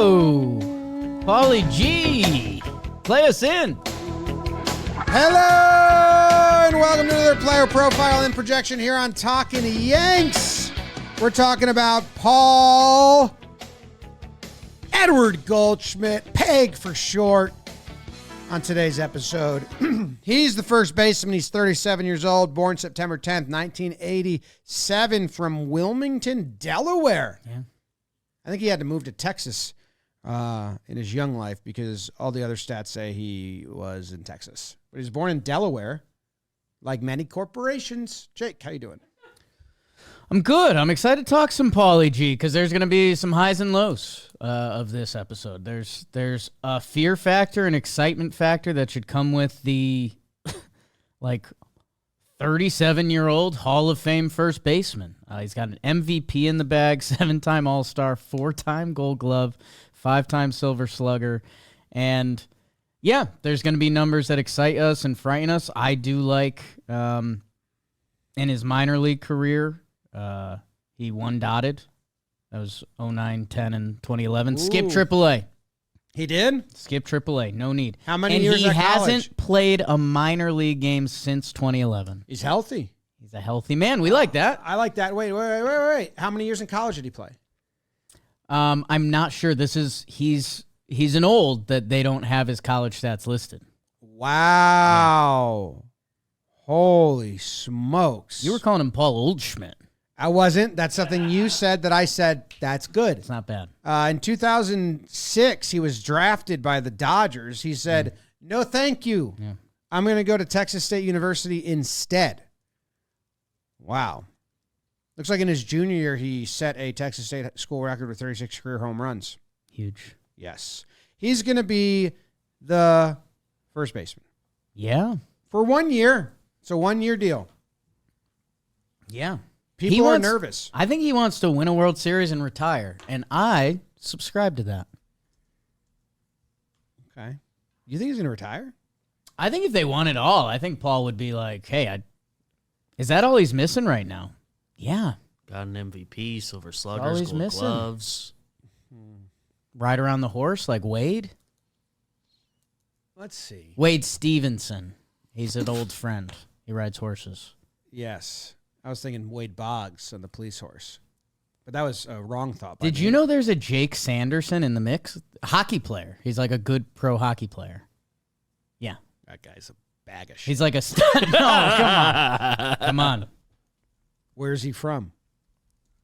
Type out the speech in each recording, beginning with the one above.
Hello, Paulie G. Play us in. Hello, and welcome to another player profile and projection here on Talkin Yanks. We're talking about Paul Edward Goldschmidt, Peg for short, on today's episode. He's the first baseman. He's 37 years old, born September 10th, 1987, from Wilmington, Delaware. Yeah. I think he had to move to Texas in his young life because all the other stats say he was in Texas. But he was born in Delaware, like many corporations. Jake, how you doing? I'm good. I'm excited to talk some Paulie G because there's going to be some highs and lows of this episode. There's a fear factor and excitement factor that should come with the 37-year-old Hall of Fame first baseman. He's got an MVP in the bag, 7-time All-Star, 4-time Gold Glove, 5-time Silver Slugger, and yeah, there's going to be numbers that excite us and frighten us. I do like in his minor league career. He one-dotted. That was 09, 10, and 2011. Ooh. Skip AAA. He did? Skip AAA. No need. How many years at college? And he hasn't played a minor league game since 2011. He's healthy. He's a healthy man. We like that. I like that. Wait. How many years in college did he play? I'm not sure. He's an old that they don't have his college stats listed. Wow. Yeah. Holy smokes. You were calling him Paul Goldschmidt. I wasn't. That's something you said that I said, that's good. It's not bad. In 2006, he was drafted by the Dodgers. He said, no, thank you. Yeah. I'm going to go to Texas State University instead. Wow. Looks like in his junior year, he set a Texas State school record with 36 career home runs. Huge. Yes. He's going to be the first baseman. Yeah. For 1 year. It's a 1-year deal. Yeah. People are nervous. I think he wants to win a World Series and retire, and I subscribe to that. Okay. You think he's going to retire? I think if they won it all, I think Paul would be like, hey, is that all he's missing right now? Yeah. Got an MVP, Silver Sluggers, Gold Gloves. Ride around the horse like Wade? Let's see. Wade Stevenson. He's an old friend. He rides horses. Yes. I was thinking Wade Boggs on the police horse. But that was a wrong thought. Did you know there's a Jake Sanderson in the mix? Hockey player. He's like a good pro hockey player. Yeah. That guy's a bag of shit. He's like a stud. No, come on. Come on. Where's he from?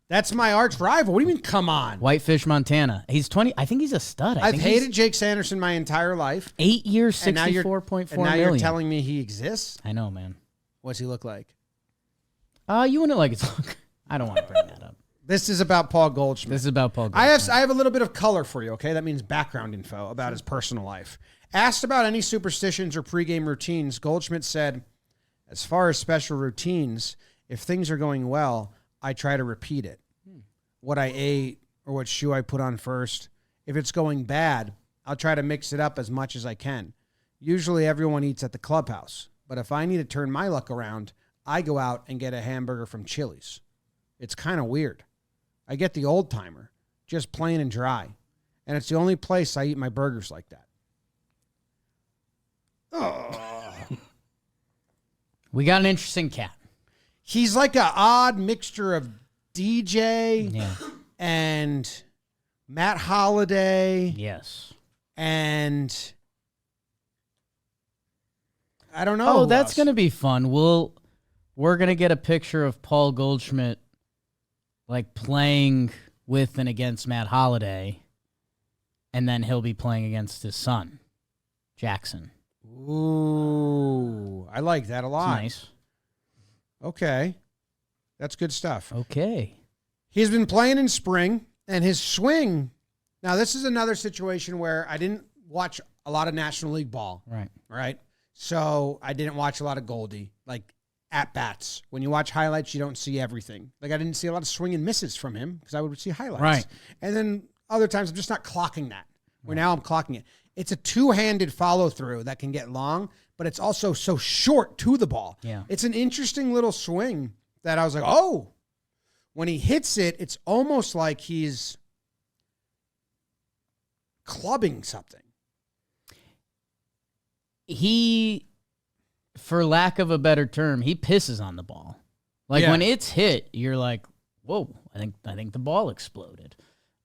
That's my arch rival. What do you mean, come on? Whitefish, Montana. He's 20. I think he's a stud. I've hated Jake Sanderson my entire life. 8 years, $64.4 million. And now you're telling me he exists? I know, man. What's he look like? You wouldn't like his look. I don't want to bring that up. This is about Paul Goldschmidt. This is about Paul Goldschmidt. I have a little bit of color for you, okay? That means background info about his personal life. Asked about any superstitions or pregame routines, Goldschmidt said, as far as special routines, if things are going well, I try to repeat it. What I ate or what shoe I put on first. If it's going bad, I'll try to mix it up as much as I can. Usually everyone eats at the clubhouse, but if I need to turn my luck around, I go out and get a hamburger from Chili's. It's kind of weird. I get the old timer, just plain and dry, and it's the only place I eat my burgers like that. Oh. We got an interesting cat. He's like an odd mixture of DJ and Matt Holliday. Yes. And I don't know. Oh, that's going to be fun. We're going to get a picture of Paul Goldschmidt like playing with and against Matt Holliday, and then he'll be playing against his son, Jackson. Ooh, I like that a lot. That's nice. Okay. That's good stuff. Okay. He's been playing in spring, and his swing. Now, this is another situation where I didn't watch a lot of National League ball. Right? So I didn't watch a lot of Goldie, like at-bats. When you watch highlights, you don't see everything. Like I didn't see a lot of swing and misses from him because I would see highlights. Right. And then other times I'm just not clocking that. Where now I'm clocking it. It's a two-handed follow-through that can get long, but it's also so short to the ball. Yeah. It's an interesting little swing that I was like, oh. When he hits it, it's almost like he's clubbing something. He, for lack of a better term, he pisses on the ball. Like when it's hit, you're like, whoa, I think the ball exploded.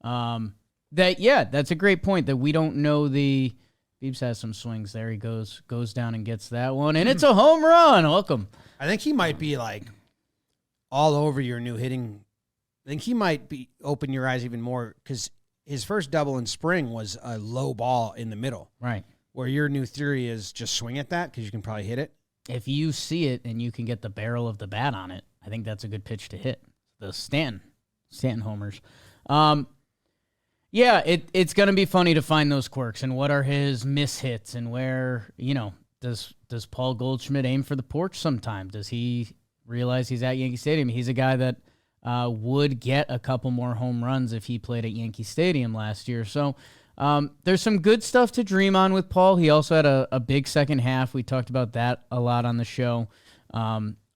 That's a great point that we don't know the. Beebs has some swings there. He goes down and gets that one, and it's a home run. Welcome. I think he might be like all over your new hitting. I think he might be open your eyes even more because his first double in spring was a low ball in the middle. Right. Where your new theory is just swing at that because you can probably hit it. If you see it and you can get the barrel of the bat on it, I think that's a good pitch to hit. The Stanton homers. It's going to be funny to find those quirks and what are his mishits and where, does Paul Goldschmidt aim for the porch sometime? Does he realize he's at Yankee Stadium? He's a guy that would get a couple more home runs if he played at Yankee Stadium last year. So there's some good stuff to dream on with Paul. He also had a big second half. We talked about that a lot on the show.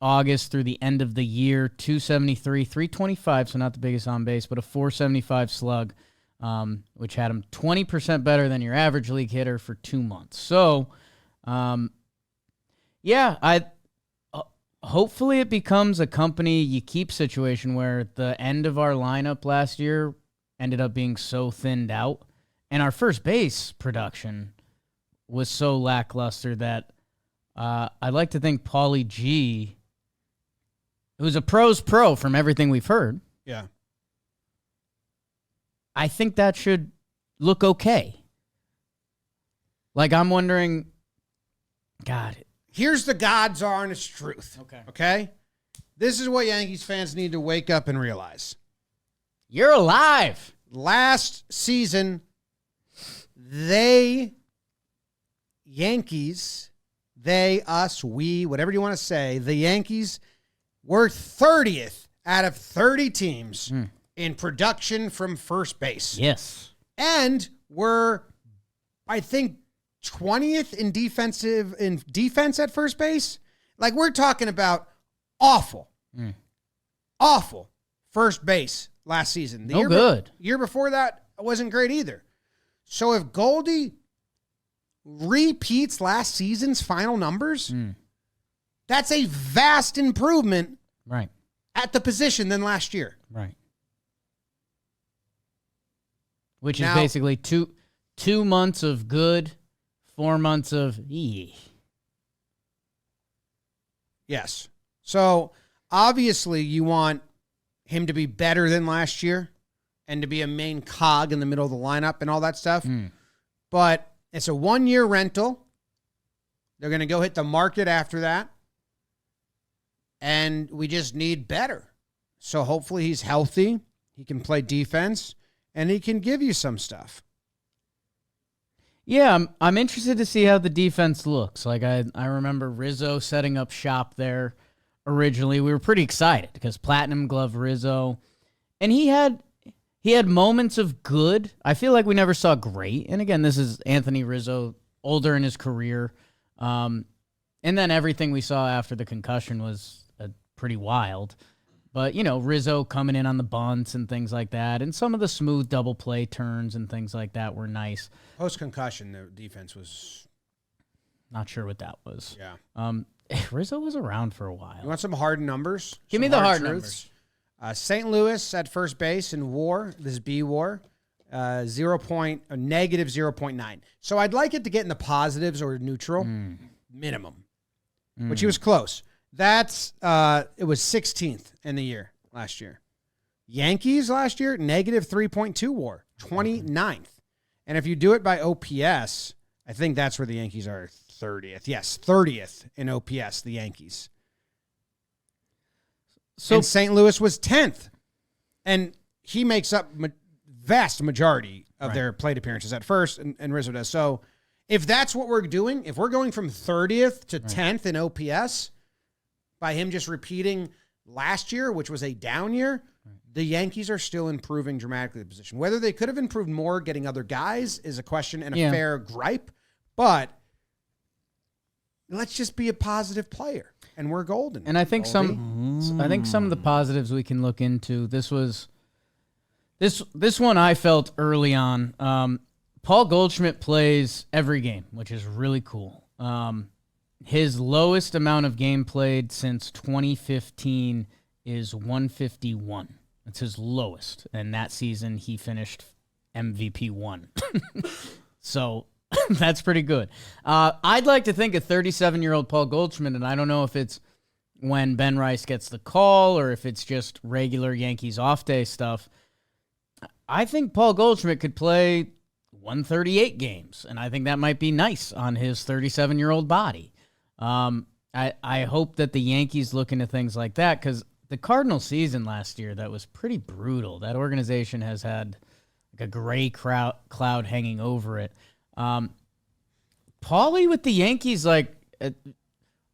August through the end of the year, 273, 325, so not the biggest on base, but a 475 slug, which had him 20% better than your average league hitter for 2 months. So, hopefully it becomes a company you keep situation where the end of our lineup last year ended up being so thinned out, and our first base production was so lackluster that I'd like to think Paulie G, who's a pro's pro from everything we've heard. Yeah. I think that should look okay. Like, I'm wondering, God. Here's the God's honest truth. Okay? This is what Yankees fans need to wake up and realize. You're alive. Last season, Yankees, they, us, we, whatever you want to say, the Yankees were 30th out of 30 teams in production from first base. Yes. And were, I think, 20th in defense at first base. Like, we're talking about awful first base last season. The year before that wasn't great either. So if Goldie repeats last season's final numbers, that's a vast improvement at the position than last year. Right. Which is basically two months of good, 4 months of Yes. So obviously you want him to be better than last year and to be a main cog in the middle of the lineup and all that stuff. But it's a 1-year rental. They're going to go hit the market after that. And we just need better. So hopefully he's healthy. He can play defense. And he can give you some stuff. Yeah, I'm interested to see how the defense looks. Like, I remember Rizzo setting up shop there originally. We were pretty excited because Platinum Glove Rizzo. And he had moments of good. I feel like we never saw great. And again, this is Anthony Rizzo, older in his career. And then everything we saw after the concussion was pretty wild. But, Rizzo coming in on the bunts and things like that. And some of the smooth double play turns and things like that were nice. Post-concussion, the defense was... Not sure what that was. Yeah. Rizzo was around for a while. You want some hard numbers? Give me the hard numbers. St. Louis at first base in WAR, this is B-WAR, negative 0.9. So I'd like it to get in the positives or neutral, minimum, which he was close. That's it was 16th in the year last year. Yankees last year, negative 3.2 WAR, 29th. And if you do it by OPS, I think that's where the Yankees are 30th. Yes, 30th in OPS, the Yankees. And St. Louis was 10th. And he makes up vast majority of their plate appearances at first, and Rizzo does. So if that's what we're doing, if we're going from 30th to 10th in OPS by him just repeating last year, which was a down year, the Yankees are still improving dramatically the position. Whether they could have improved more getting other guys is a question and a fair gripe, but let's just be a positive player, and we're golden. And I think some of the positives we can look into. This one I felt early on. Paul Goldschmidt plays every game, which is really cool. His lowest amount of game played since 2015 is 151. That's his lowest. And that season, he finished MVP 1. So that's pretty good. I'd like to think a 37-year-old Paul Goldschmidt, and I don't know if it's when Ben Rice gets the call or if it's just regular Yankees off-day stuff. I think Paul Goldschmidt could play 138 games, and I think that might be nice on his 37-year-old body. I hope that the Yankees look into things like that, because the Cardinal season last year, that was pretty brutal. That organization has had like a gray cloud hanging over it. Paulie with the Yankees, like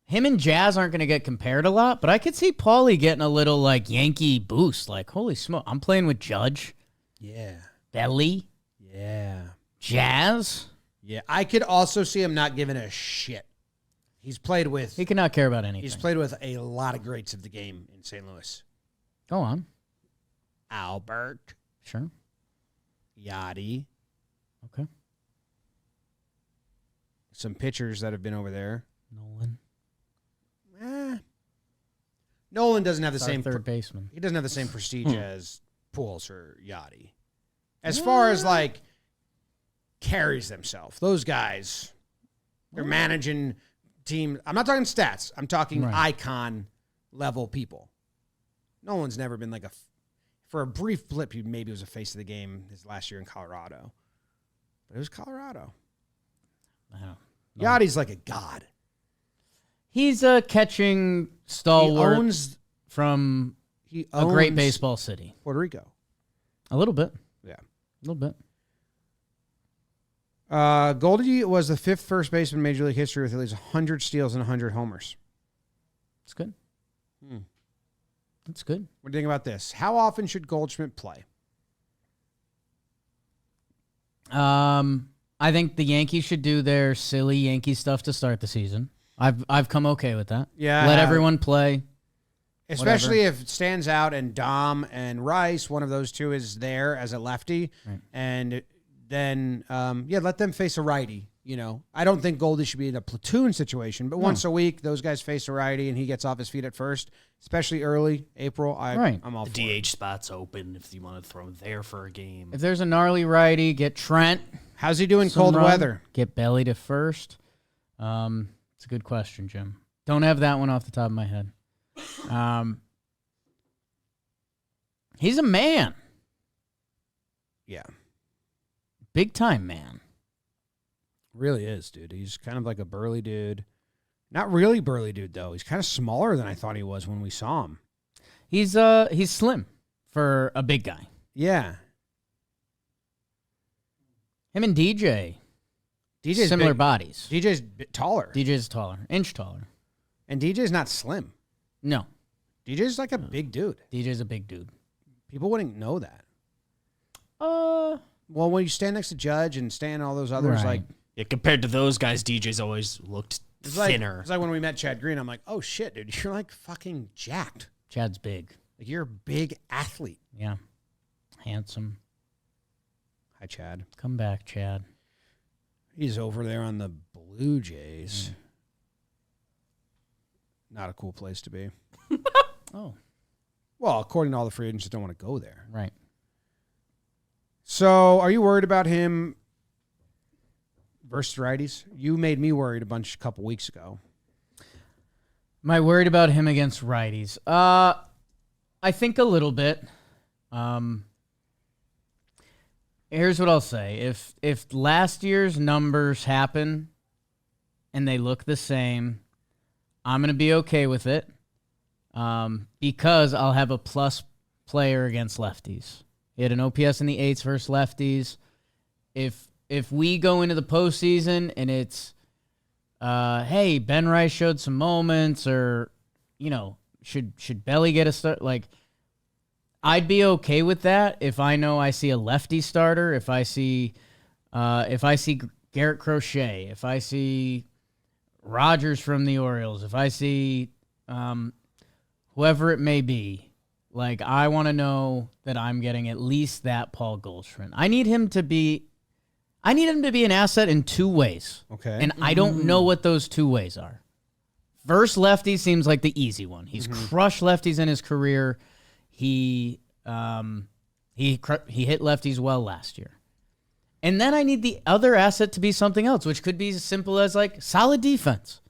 him and Jazz aren't going to get compared a lot, but I could see Paulie getting a little like Yankee boost. Like, holy smoke, I'm playing with Judge. Yeah. Belly. Yeah. Jazz. Yeah. I could also see him not giving a shit. He could not care about anything. He's played with a lot of greats of the game in St. Louis. Go on. Albert. Sure. Yachty. Okay. Some pitchers that have been over there. Nolan. Nolan doesn't have the same third baseman. He doesn't have the same prestige as Pujols or Yachty. As far as like carries themselves, those guys, they're managing team. I'm not talking stats. I'm talking icon level people. Nolan's never been like for a brief blip, he maybe was a face of the game his last year in Colorado. But it was Colorado. I don't know. Yachty's like a god. He's a catching stalwart from a great baseball city. Puerto Rico. A little bit. Yeah. A little bit. Goldie was the 5th first baseman in Major League history with at least 100 steals and 100 homers. That's good. That's good. What do you think about this? How often should Goldschmidt play? I think the Yankees should do their silly Yankee stuff to start the season. I've come okay with that. Yeah. Let everyone play. Especially if it stands out and Dom and Rice, one of those two is there as a lefty. Right. And then, let them face a righty. You know, I don't think Goldie should be in a platoon situation, but once a week, those guys face a righty and he gets off his feet at first, especially early April. I'm all for the it. DH spot's open if you want to throw him there for a game. If there's a gnarly righty, get Trent. How's he doing cold weather? Get Belly to first. It's a good question, Jim. Don't have that one off the top of my head. He's a man. Yeah. Big time man. Really is, dude. He's kind of like a burly dude. Not really burly dude, though. He's kind of smaller than I thought he was when we saw him. He's slim for a big guy. Yeah. Him and DJ's similar bodies. DJ's taller. DJ's taller. Inch taller. And DJ's not slim. No. DJ's like a big dude. DJ's a big dude. People wouldn't know that. Well, when you stand next to Judge and stand all those others, Right. like... Yeah, compared to those guys, DJ's always looked thinner. It's like when we met Chad Green, I'm like, oh, shit, dude, you're like fucking jacked. Chad's big. Like, you're a big athlete. Yeah. Handsome. Hi, Chad. Come back, Chad. He's over there on the Blue Jays. Not a cool place to be. Oh. Well, according to all the free agents that don't want to go there. Right. So, are you worried about him versus righties? You made me worried a couple weeks ago. Am I worried about him against righties? I think a little bit. Here's what I'll say. If last year's numbers happen and they look the same, I'm going to be okay with it because I'll have a plus player against lefties. He had an OPS in the 8s versus lefties. If we go into the postseason and it's, hey, Ben Rice showed some moments, or should Belly get a start? Like, I'd be okay with that if I know I see a lefty starter, if I see Garrett Crochet, if I see Rogers from the Orioles, if I see whoever it may be. Like, I want to know that I'm getting at least that Paul Goldschmidt. I need him to be I need him to be an asset in two ways. Okay. And I don't know what those two ways are. Versus lefty seems like the easy one. He's crushed lefties in his career. He hit lefties well last year. And then I need the other asset to be something else, which could be as simple as like solid defense.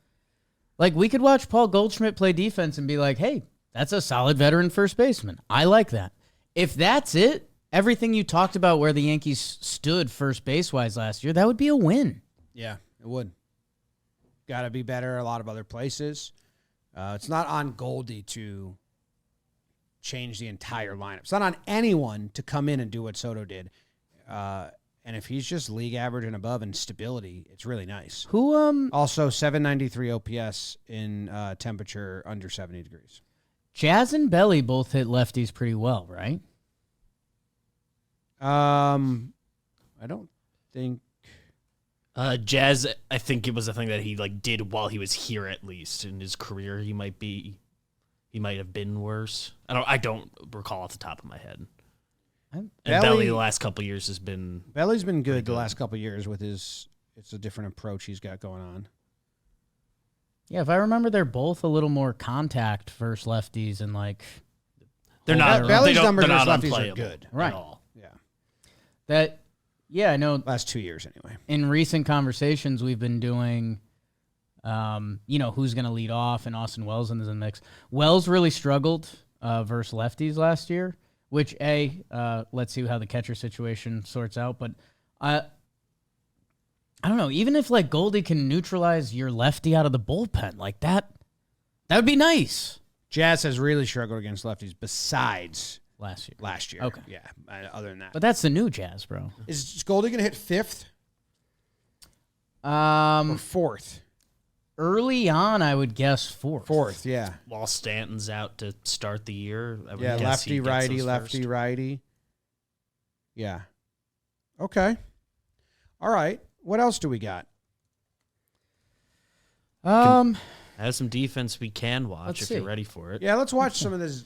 Like we could watch Paul Goldschmidt play defense and be like, hey, that's a solid veteran first baseman. I like that. If that's it, everything you talked about where the Yankees stood first base-wise last year, that would be a win. Yeah, it would. Got to be better a lot of other places. It's not on Goldie to change the entire lineup. It's not on anyone to come in and do what Soto did. And if he's just league average and above in stability, it's really nice. Also 793 OPS in temperature under 70 degrees. Jazz and Belly both hit lefties pretty well, right? I don't think Jazz, I think it was a thing that he like did while he was here, at least in his career. He might have been worse. I don't recall off the top of my head. And Belly the last couple of years has been... Belly's been good the last couple of years with his... It's a different approach he's got going on. Yeah, if I remember, they're both a little more contact versus lefties and like... They're not... Belly's numbers versus lefties are unplayable good. Right. At all. Yeah. Yeah, I know. Last 2 years anyway. In recent conversations, we've been doing... who's going to lead off, and Austin Wells in the mix. Wells really struggled versus lefties last year, which, let's see how the catcher situation sorts out. But I don't know. Even if, like, Goldie can neutralize your lefty out of the bullpen, like that would be nice. Jazz has really struggled against lefties besides last year. Okay. Yeah, other than that. But that's the new Jazz, bro. Is Goldie going to hit fifth? Or fourth? Early on, I would guess fourth. Fourth, yeah. While Stanton's out to start the year. I would Yeah, guess lefty, he gets righty, those lefty, first. righty. Yeah. Okay. All right. What else do we got? Has some defense we can watch if you're ready for it. Yeah, let's watch some of this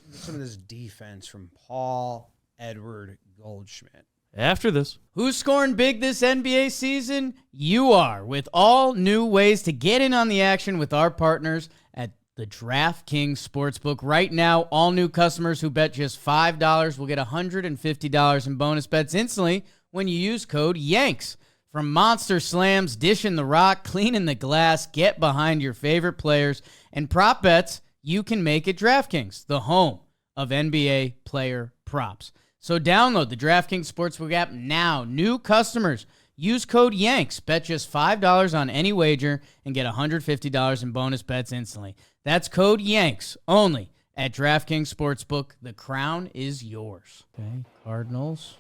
defense from Paul Edward Goldschmidt. After this. Who's scoring big this NBA season? You are, with all new ways to get in on the action with our partners at the DraftKings Sportsbook. Right now, all new customers who bet just $5 will get $150 in bonus bets instantly when you use code YANKS. From monster slams, dishing the rock, cleaning the glass, get behind your favorite players, and prop bets you can make at DraftKings, the home of NBA player props. So download the DraftKings Sportsbook app now. New customers, use code YANKS. Bet just $5 on any wager and get $150 in bonus bets instantly. That's code YANKS only at DraftKings Sportsbook. The crown is yours. Okay, Cardinals.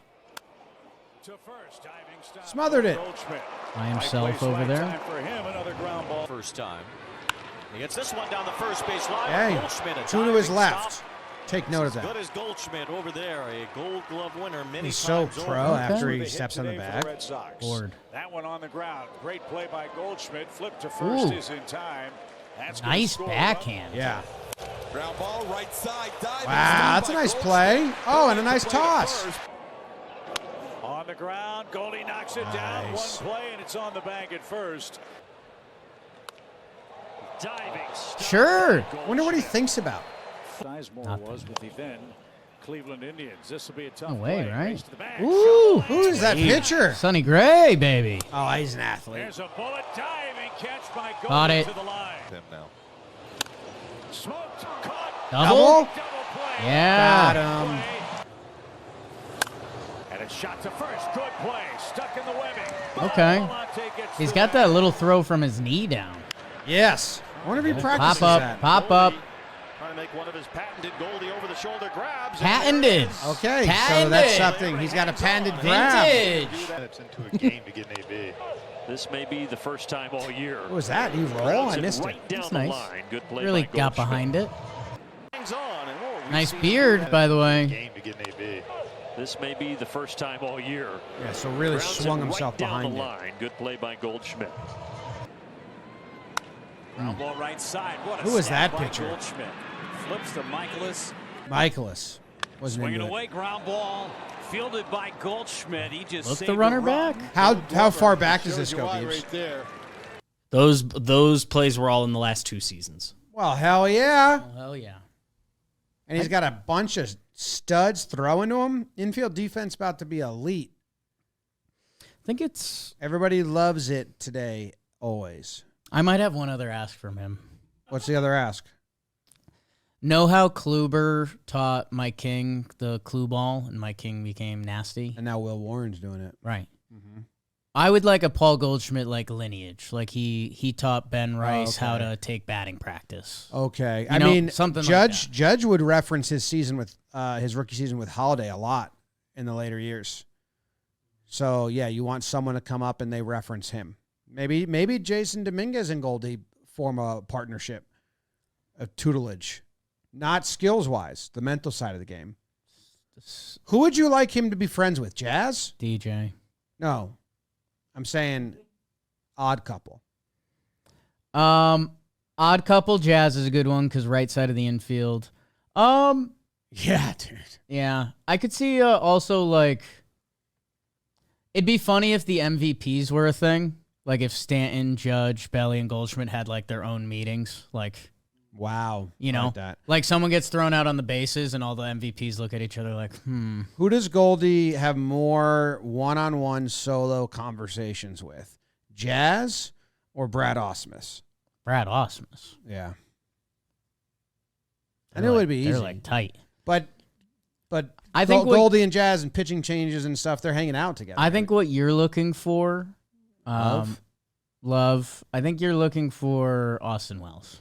Smothered it. By himself over there. For him, another ground ball. First time. He gets this one down the first base line. Hey, two to his left. Take note of that. Good as Goldschmidt over there, a Gold Glove winner many He's so times pro over. after he steps on the bag. Board. That one on the ground. Great play by Goldschmidt. Flip to first is in time. That's nice backhand. Yeah. Ground ball, right side, wow, that's a nice play. Oh, and a nice toss. On the ground, Goldie knocks it down. One play, and it's on the bank at first. Diving. Sure. Wonder what he thinks about. Sizemore was with the then Cleveland Indians. This will be a tough No way, play. right? Race to the bag. Ooh. Who is that pitcher? Sonny Gray, baby. Oh, he's an athlete. There's a bullet diving catch by Goldie Got it. to the line. Him now. Smoked, caught. Double? Double play. Yeah. Got him. And it's shot to first. Good play. Stuck in the webbing. Okay. Volante gets He's the got that little throw from his knee down. Yes. I wonder if he practices Pop up, that. pop up. Trying to make one of his patented Goldie over the shoulder grabs. Patented. Okay, so Patented. that's something. He's got a patented grab. Vintage. Minutes into a game to get an AB. This may be the first time all year. What was that? Did he roll? I missed it. Right down That's the nice. line. Good play Really by got Goldschmidt. behind it. Hangs on, and we'll Nice receive beard, by the way. Game to get an AB. This may be the first time all year. Yeah, so really Grounds swung it himself right down behind the it. line. Good play by Goldschmidt. Ground ball right side. What a Who was snap that by pitcher? Goldschmidt. Flips to Michaelis. Michaelis wasn't Swinging into it. away, ground ball. Fielded by Goldschmidt. He just Look saved the runner run. back. How far back does this Shows you go, why Beavs? right there. Those plays were all in the last 2 seasons. Well, hell yeah. Oh, hell yeah. And he's got a bunch of studs throwing to him. Infield defense about to be elite. I think it's. Everybody loves it today, always. I might have one other ask from him. What's the other ask? Know how Kluber taught Mike King the clue ball, and Mike King became nasty? And now Will Warren's doing it. Right. I would like a Paul Goldschmidt like lineage. Like he taught Ben Rice how to take batting practice. Okay. You know, something like Judge would reference his season with his rookie season with Holiday a lot in the later years. So yeah, you want someone to come up and they reference him. Maybe Jason Dominguez and Goldie form a partnership, a tutelage, not skills wise, the mental side of the game. Who would you like him to be friends with? Jazz? DJ. No, I'm saying odd couple. Odd couple. Jazz is a good one because right side of the infield. Yeah, dude. Yeah, I could see also like. It'd be funny if the MVPs were a thing. Like if Stanton, Judge, Belly, and Goldschmidt had like their own meetings. Like, Wow. you know, Like that. like someone gets thrown out on the bases and all the MVPs look at each other like, Who does Goldie have more one-on-one solo conversations with? Jazz or Brad Osmus? Brad Osmus. Yeah. I They're knew it like- would be easy. They're like tight. But I think what- Goldie and Jazz and pitching changes and stuff, they're hanging out together. I think what you're looking for, love. I think you're looking for Austin Wells.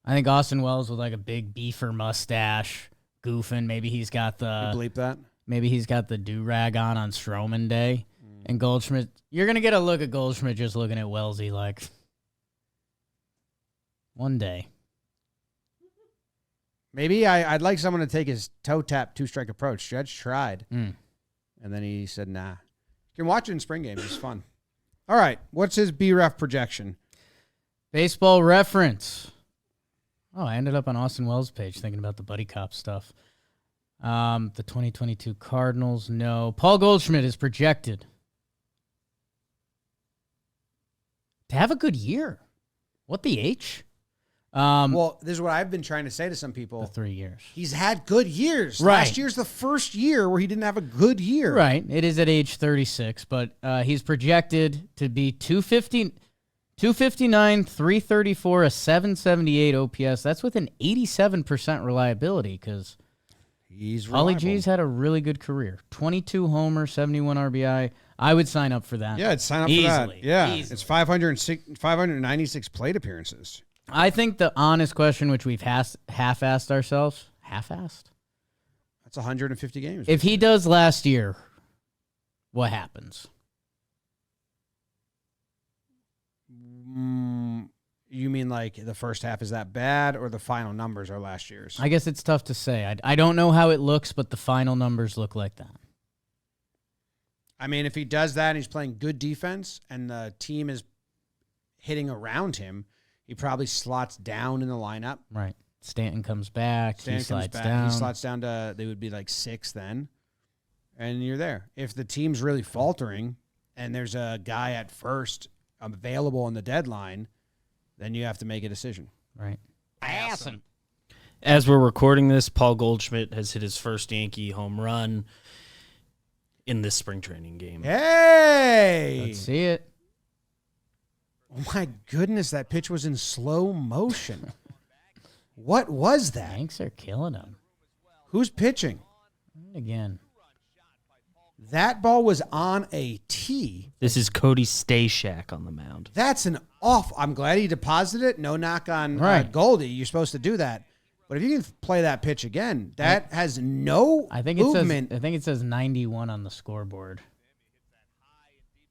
I think Austin Wells with like a big beefer mustache, goofing. Maybe he's got You the bleep that? do-rag on Stroman Day. And Goldschmidt, you're gonna get a look at Goldschmidt just looking at Wellesley like one day. Maybe I'd like someone to take his toe tap 2-strike approach. Judge tried. Mm. And then he said, nah. You can watch it in spring games. It's fun. All right. What's his B-Ref projection? Baseball Reference. Oh, I ended up on Austin Wells' page thinking about the buddy cop stuff. The 2022 Cardinals, no. Paul Goldschmidt is projected to have a good year. What the H? Well, this is what I've been trying to say to some The people. 3 years. He's had good years. Right. Last year's the first year where he didn't have a good year. Right. It is at age 36, but he's projected to be 259, 334, a 778 OPS. That's with an 87% reliability because He's Ollie reliable. G's had a really good career. 22 homers, 71 RBI. I would sign up for that. Yeah, I'd sign up Easily. for that. Yeah, Easily. it's 596 plate appearances. I think the honest question, which we've half-assed ourselves, half-assed? That's 150 games. If he does last year, what happens? You mean like the first half is that bad or the final numbers are last year's? I guess it's tough to say. I don't know how it looks, but the final numbers look like that. I mean, if he does that and he's playing good defense and the team is hitting around him, he probably slots down in the lineup. Right. Stanton comes back. Stanton He slides comes back. down. He slots down to, they would be like 6 then. And you're there. If the team's really faltering and there's a guy at first available on the deadline, then you have to make a decision. Right. Awesome. As we're recording this, Paul Goldschmidt has hit his first Yankee home run in this spring training game. Hey! Let's see it. Oh my goodness, that pitch was in slow motion. What was that? Yanks are killing him. Who's pitching? Again. That ball was on a tee. This is Cody Stashak on the mound. That's an off. I'm glad he deposited it. No knock on Right. Goldie. You're supposed to do that. But if you can play that pitch again, that has no I think movement. it says 91 on the scoreboard.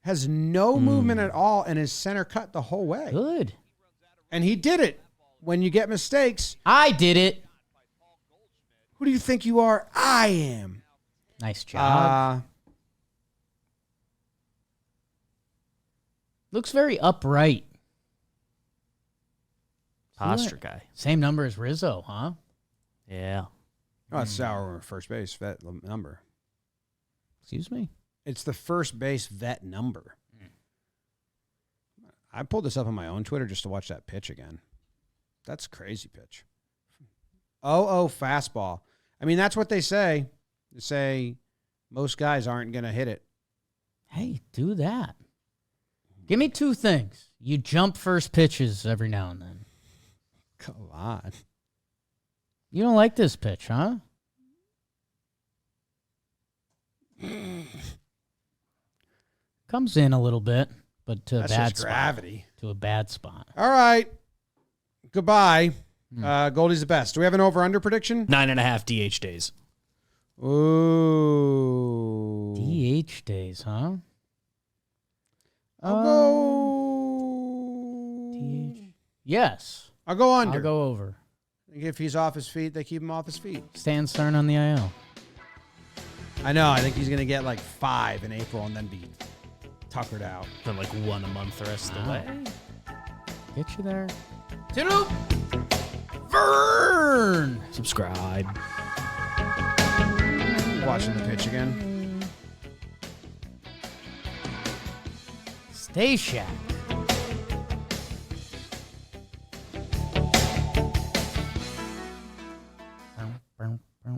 Has no movement at all and is center cut the whole way. Good. And he did it. When you get mistakes, I did it. who do you think you are? I am. Nice job. Looks very upright. Posture guy. Same number as Rizzo, huh? Yeah. Oh, it's Sauer first base, that number. Excuse me? It's the first base vet number. I pulled this up on my own Twitter just to watch that pitch again. That's a crazy pitch. Fastball. I mean, that's what they say. They say most guys aren't going to hit it. Hey, do that. Give me two things. You jump first pitches every now and then. Come on. You don't like this pitch, huh? Comes in a little bit, but to That's a bad just spot. gravity. To a bad spot. All right. Goodbye. Goldie's the best. Do we have an over-under prediction? 9.5 DH days. Ooh. DH days, huh? I'll go. DH. Yes. I'll go under. I'll go over. If he's off his feet, they keep him off his feet. Stan Stern on the IL. I know. I think he's going to get like 5 in April and then be tuckered out. Then like 1 a month the rest of the way. Get you there. Toodle. Vern. Subscribe. Watching the pitch again. Stay Shack.